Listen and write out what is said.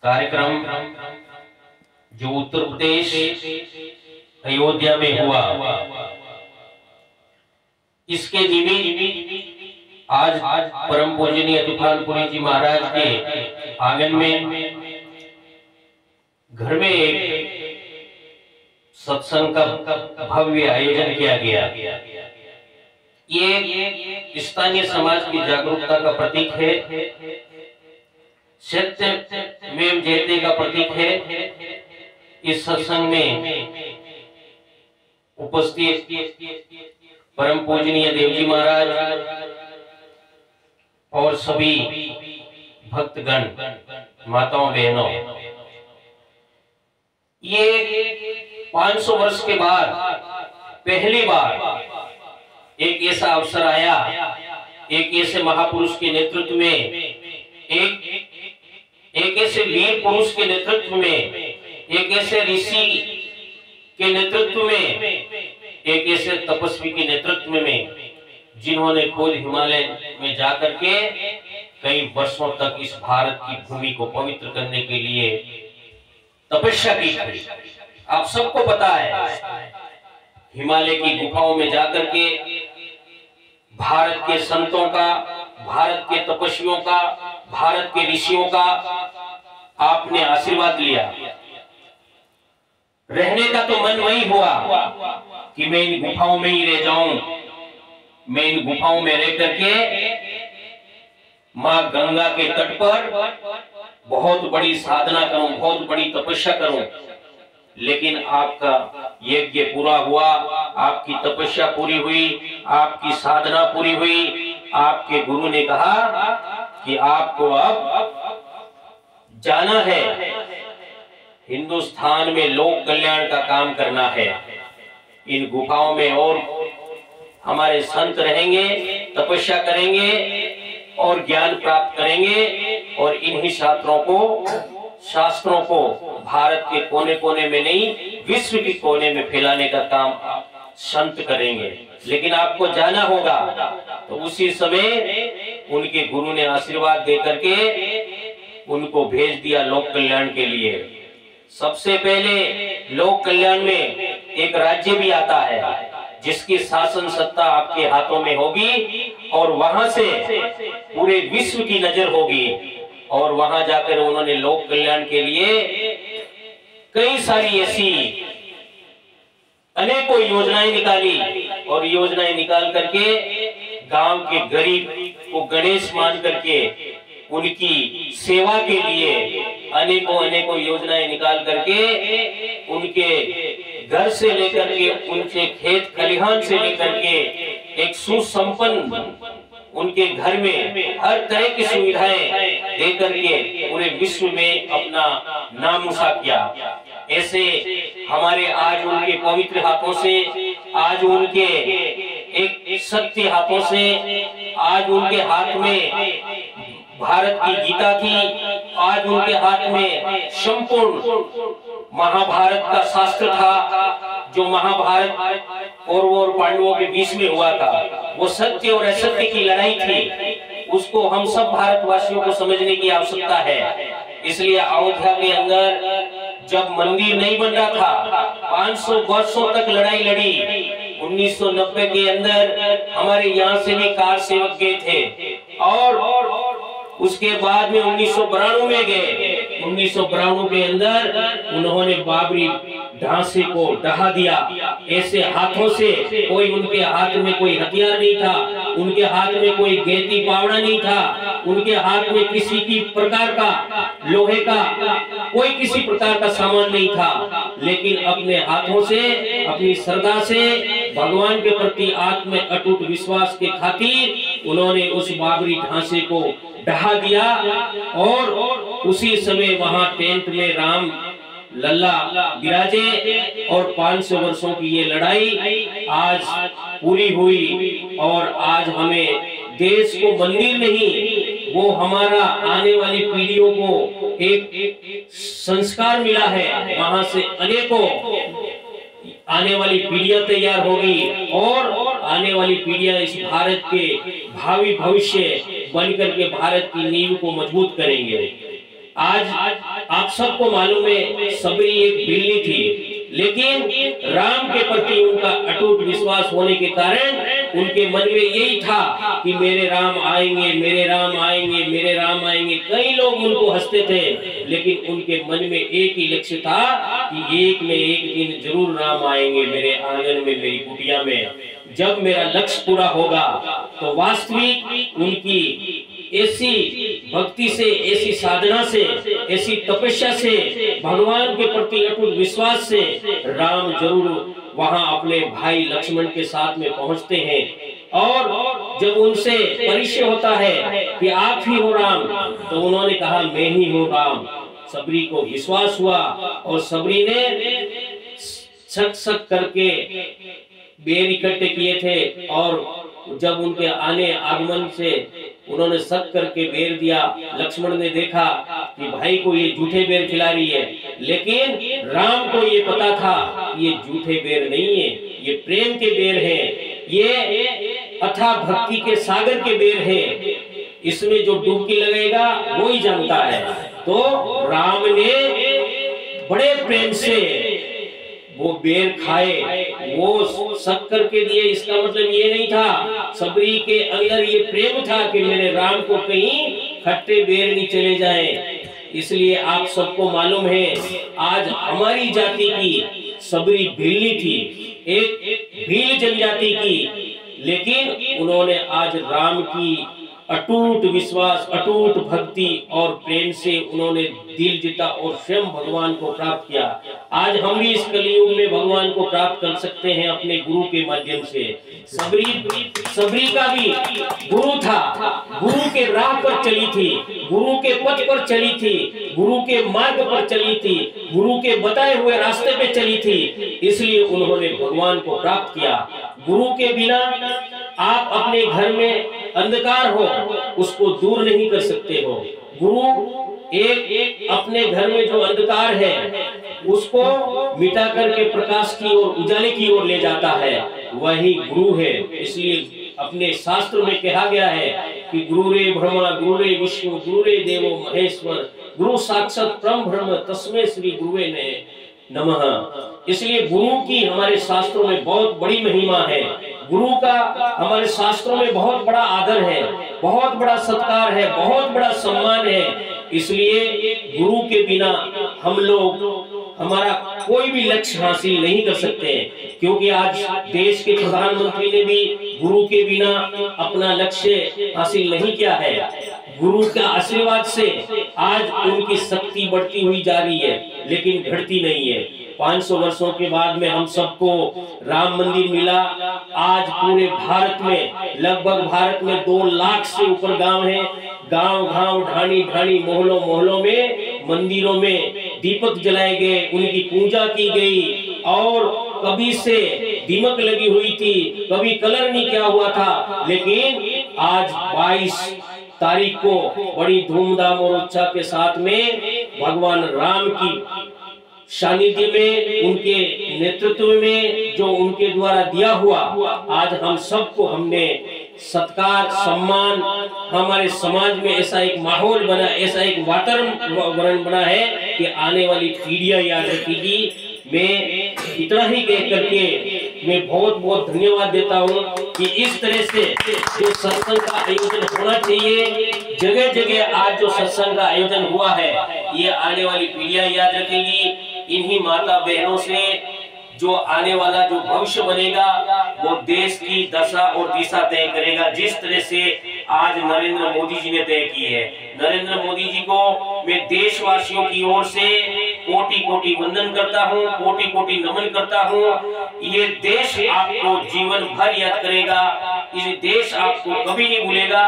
कार्यक्रम जो उत्तर प्रदेश अयोध्या में हुआ, इसके निमित्त आज परम पूजनीय तूफानपुरी जी महाराज के आंगन में घर में एक सत्संग का भव्य आयोजन किया गया। ये स्थानीय समाज की जागरूकता का प्रतीक है, सत्य में जयते का प्रतीक है। इस सत्संग में उपस्थित परम पूजनीय देवजी महाराज और सभी भक्तगण, माताओं बहनों, ये 500 वर्ष के बाद पहली बार एक ऐसा अवसर आया, एक ऐसे महापुरुष के नेतृत्व में, एक ऐसे वीर पुरुष के नेतृत्व में, एक ऐसे ऋषि के नेतृत्व में, एक ऐसे तपस्वी के नेतृत्व में, जिन्होंने खुद हिमालय में जाकर के कई वर्षों तक इस भारत की भूमि को पवित्र करने के लिए तपस्या की थी। आप सबको पता है, हिमालय की गुफाओं में जाकर के भारत के संतों का, भारत के तपस्वियों का, भारत के ऋषियों का आपने आशीर्वाद लिया। रहने का तो मन वही हुआ कि मैं इन गुफाओं में ही रह जाऊं, मैं इन गुफाओं में रह करके मां गंगा के तट पर बहुत बड़ी साधना करूं, बहुत बड़ी तपस्या करूं। लेकिन आपका यज्ञ पूरा हुआ, आपकी तपस्या पूरी हुई, आपकी साधना पूरी हुई। आपके गुरु ने कहा कि आपको अब जाना है, हिंदुस्तान में लोक कल्याण का काम करना है। इन गुफाओं में और हमारे संत रहेंगे, तपस्या करेंगे और ज्ञान प्राप्त करेंगे, और इन्हीं शास्त्रों को भारत के कोने कोने में नहीं, विश्व के कोने में फैलाने का काम संत करेंगे। लेकिन आपको जाना होगा। तो उसी समय उनके गुरु ने आशीर्वाद दे करके उनको भेज दिया लोक कल्याण के लिए। सबसे पहले लोक कल्याण में एक राज्य भी आता है, जिसकी शासन सत्ता आपके हाथों में होगी, और वहां से पूरे विश्व की नजर होगी। और वहां जाकर उन्होंने लोक कल्याण के लिए कई सारी ऐसी अनेकों योजनाएं निकाली, और योजनाएं निकाल करके गांव के गरीब को गणेश मान करके उनकी सेवा के लिए अनेकों योजनाएं निकाल करके उनके घर से लेकर के, उनके खेत खलिहान से लेकर के एक सुसंपन्न उनके घर में हर तरह की सुविधाएं देकर के पूरे विश्व में अपना नाम ऊंचा किया। ऐसे हमारे आज उनके पवित्र हाथों से, आज उनके एक सत्य हाथों से, आज उनके हाथ में भारत की गीता थी, आज उनके हाथ में संपूर्ण महाभारत का शास्त्र था, जो महाभारत कौरवों और पांडवों के बीच में हुआ था। वो सत्य और असत्य की लड़ाई थी, उसको हम सब भारतवासियों को समझने की आवश्यकता है। इसलिए अयोध्या के अंदर जब मंदिर नहीं बन रहा था, 500 वर्षों तक लड़ाई लड़ी। 1990 के अंदर हमारे यहाँ से भी कार सेवक गए थे, और उसके बाद में 1992 में गए। 1992 के अंदर उन्होंने बाबरी ढांचे को ढहा दिया। ऐसे हाथों से, कोई उनके हाथ में कोई हथियार नहीं था, उनके हाथ में कोई गेती पावड़ा नहीं था, उनके हाथ में किसी की प्रकार का लोहे का कोई किसी प्रकार का सामान नहीं था। लेकिन अपने हाथों से, अपनी श्रद्धा से, भगवान के प्रति आत्म अटूट विश्वास के खातिर उन्होंने उस बाबरी ढांचे को ढहा दिया। और उसी समय वहां टेंट में राम लल्ला विराजे, और 500 वर्षों की ये लड़ाई आज पूरी हुई। और आज हमें देश को मंदिर नहीं, वो हमारा आने वाली पीढ़ियों को एक संस्कार मिला है। वहां से अनेकों आने वाली पीढ़ियां तैयार होगी, और आने वाली पीढ़ियां इस भारत के भावी भविष्य बनकर के भारत की नींव को मजबूत करेंगे। आज आप सबको मालूम है सबरी एक बिल्ली थी, लेकिन राम के प्रति उनका अटूट विश्वास होने के कारण उनके मन में यही था कि मेरे राम आएंगे, मेरे राम आएंगे, मेरे राम आएंगे। कई लोग उनको हंसते थे, लेकिन उनके मन में एक ही लक्ष्य था कि एक न एक दिन जरूर राम आएंगे मेरे आंगन में, मेरी कुटिया में। जब मेरा लक्ष्य पूरा होगा तो वास्तविक उनकी ऐसी भक्ति से, ऐसी साधना से, ऐसी तपस्या से, भगवान के प्रति अटूट विश्वास से राम जरूर वहां अपने भाई लक्ष्मण के साथ में पहुंचते हैं। और जब उनसे परिचय होता है कि आप ही हो राम, तो उन्होंने कहा मैं ही हूँ राम। सबरी को विश्वास हुआ और सबरी ने शक शक करके बेर इकट्ठे किए थे, और जब उनके आगमन से उन्होंने शक करके बेर दिया। लक्ष्मण ने देखा कि भाई को ये झूठे बेर खिला रही है, लेकिन राम को ये पता था कि ये झूठे बेर नहीं है, ये प्रेम के बेर हैं, ये अथाह भक्ति के सागर के बेर हैं। इसमें जो डुबकी लगेगा वो ही जानता है। तो राम ने बड़े प्रेम से वो बेर खाए, वो शक करके दिए। इसका मतलब ये नहीं था, सबरी के अंदर ये प्रेम था कि मेरे राम को कहीं खट्टे बेर नहीं चले जाएं। इसलिए आप सबको मालूम है आज हमारी जाति की सबरी भीलनी थी, एक भील जनजाति की, लेकिन उन्होंने आज राम की अटूट विश्वास, अटूट भक्ति और प्रेम से उन्होंने दिल जीता और स्वयं भगवान को प्राप्त किया। आज हम भी इस कलयुग में भगवान को प्राप्त कर सकते हैं अपने गुरु के माध्यम से। सबरी का भी गुरु था, गुरु के राह पर चली थी, गुरु के पथ पर चली थी, गुरु के मार्ग पर चली थी, गुरु के बताए हुए रास्ते पे चली थी, इसलिए उन्होंने भगवान को प्राप्त किया। गुरु के बिना आप अपने घर में अंधकार हो उसको दूर नहीं कर सकते हो। गुरु एक अपने घर में जो अंधकार है उसको मिटा करके प्रकाश की ओर, उजाले की ओर ले जाता है, वही गुरु है। इसलिए अपने शास्त्र में कहा गया है कि गुरु रे ब्रह्मा, गुरु रे विष्णु, गुरु रे देवो महेश्वर, गुरु साक्षात परम ब्रह्म तस्मै श्री गुरुवे नमः। इसलिए गुरु की हमारे शास्त्रों में बहुत बड़ी महिमा है, गुरु का हमारे शास्त्रों में बहुत बड़ा आदर है, बहुत बड़ा सत्कार है, बहुत बड़ा सम्मान है। इसलिए गुरु के बिना हम लोग हमारा कोई भी लक्ष्य हासिल नहीं कर सकते, क्योंकि आज देश के प्रधानमंत्री ने भी गुरु के बिना अपना लक्ष्य हासिल नहीं किया है। गुरु का आशीर्वाद से आज उनकी शक्ति बढ़ती हुई जा रही है, लेकिन घटती नहीं है। 500 वर्षों के बाद में हम सबको राम मंदिर मिला। आज पूरे भारत में, लगभग भारत में 2 लाख से ऊपर गांव हैं। गांव गांव, ढाणी ढाणी, मोहल्लों मोहल्लों में, मंदिरों में दीपक जलाए गए, उनकी पूजा की गई। और कभी से दीमक लगी हुई थी, कभी कलर नहीं किया हुआ था, लेकिन आज 22 तारीख को बड़ी धूमधाम और उत्साह के साथ में भगवान राम की सानिध्य में, उनके नेतृत्व में जो उनके द्वारा दिया हुआ, आज हम सबको हमने सत्कार, सम्मान, हमारे समाज में ऐसा एक माहौल बना, ऐसा एक वातावरण बना है कि आने वाली पीढ़ियां याद रखेगी। मैं इतना ही कह करके मैं बहुत बहुत धन्यवाद देता हूँ कि इस तरह से जो सत्संग का आयोजन होना चाहिए, जगह जगह आज जो सत्संग का आयोजन हुआ है, ये आने वाली पीढ़ियां याद रखेगी। इन्हीं माता बहनों से जो आने वाला जो भविष्य बनेगा वो देश की दशा और दिशा तय करेगा, जिस तरह से आज नरेंद्र मोदी जी ने तय की है। नरेंद्र मोदी जी को मैं देशवासियों की ओर से कोटि कोटि वंदन करता हूँ, कोटि कोटि नमन करता हूँ। ये देश आपको जीवन भर याद करेगा, ये देश आपको कभी नहीं भूलेगा।